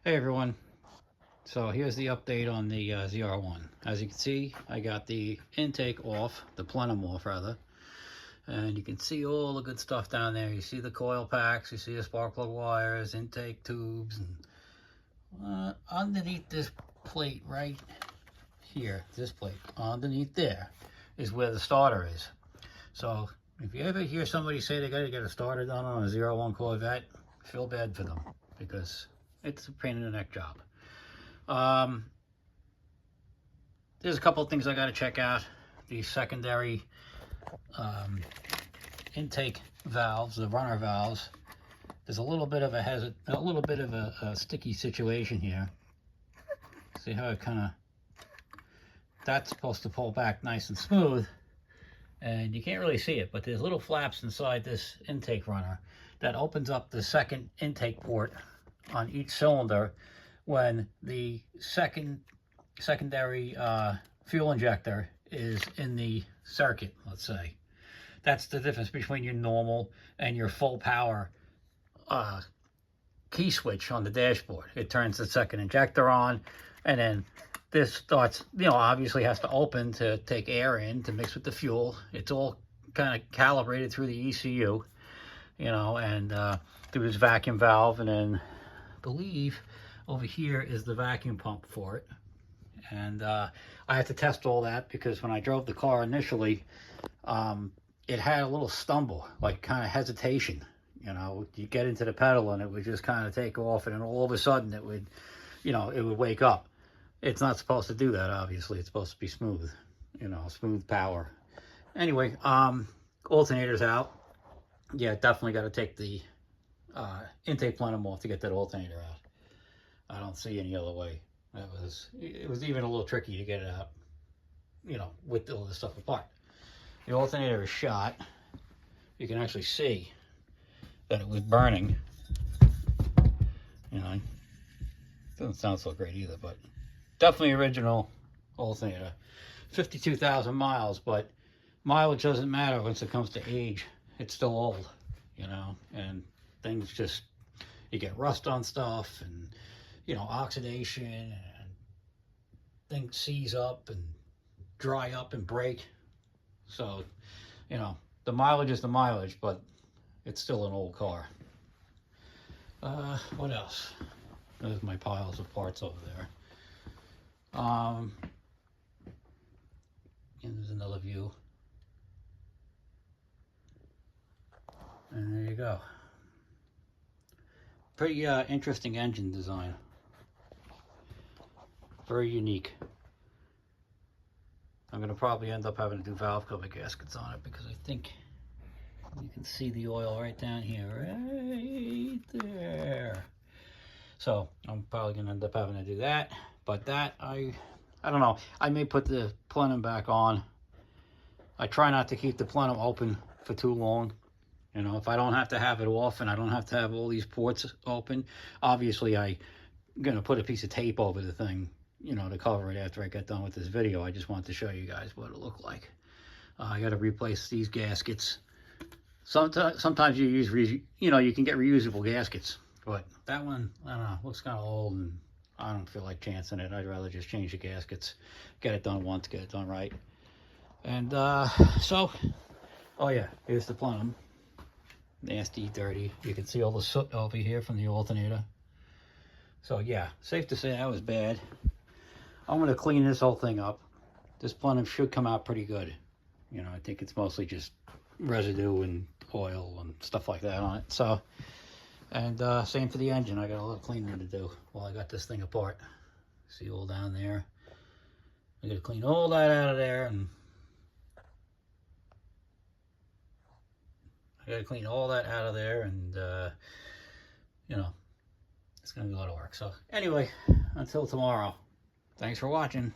Hey everyone, so here's the update on the ZR1. As you can see, I got the intake off, the plenum off rather, and you can see all the good stuff down there. You see the coil packs, you see the spark plug wires, intake tubes, and underneath this plate right here, this plate, underneath there is where the starter is. So if you ever hear somebody say they gotta get a starter done on a ZR1 Corvette, feel bad for them because it's a pain in the neck job. There's a couple of things I got to check out. The secondary intake valves, the runner valves. There's a little bit of a sticky situation here. See how it kind of, that's supposed to pull back nice and smooth, and you can't really see it, but there's little flaps inside this intake runner that opens up the second intake port on each cylinder when the secondary fuel injector is in the circuit, let's say. That's the difference between your normal and your full power key switch on the dashboard. It turns the second injector on, and then this starts, obviously has to open to take air in to mix with the fuel. It's all kind of calibrated through the ECU, and through this vacuum valve, and then I believe over here is the vacuum pump for it. And I had to test all that because when I drove the car initially, it had a little stumble, like kind of hesitation. You get into the pedal and it would just kind of take off, and then all of a sudden it would, it would wake up. It's not supposed to do that, obviously. It's supposed to be smooth, smooth power. Anyway, alternator's out. Yeah, definitely got to take the intake plenum off to get that alternator out. I don't see any other way. It was even a little tricky to get it out, with all this stuff apart. The alternator is shot. You can actually see that it was burning. Doesn't sound so great either, but definitely original alternator. 52,000 miles, but mileage doesn't matter once it comes to age. It's still old, and things just, you get rust on stuff, and oxidation, and things seize up and dry up and break. So, the mileage is the mileage, but it's still an old car. What else? There's my piles of parts over there. And there's another view. And there you go. Pretty interesting engine design. Very unique. I'm going to probably end up having to do valve cover gaskets on it because I think you can see the oil right down here, right there. So I'm probably going to end up having to do that. But that, I don't know. I may put the plenum back on. I try not to keep the plenum open for too long. If I don't have to have it off and I don't have to have all these ports open, obviously I'm going to put a piece of tape over the thing, to cover it after I get done with this video. I just wanted to show you guys what it looked like. I got to replace these gaskets. Sometimes you use, you can get reusable gaskets, but that one, I don't know, looks kind of old, and I don't feel like chancing it. I'd rather just change the gaskets, get it done once, get it done right. And so, oh yeah, here's the plenum. Nasty, dirty. You can see all the soot over here from the alternator. So yeah, safe to say that was bad. I'm going to clean this whole thing up. This plenum should come out pretty good. I think it's mostly just residue and oil and stuff like that on it. So, and same for the engine. I got a little cleaning to do while I got this thing apart. See all down there. I got to clean all that out of there, and I got to clean all that out of there, and it's going to be a lot of work. So anyway, until tomorrow, thanks for watching.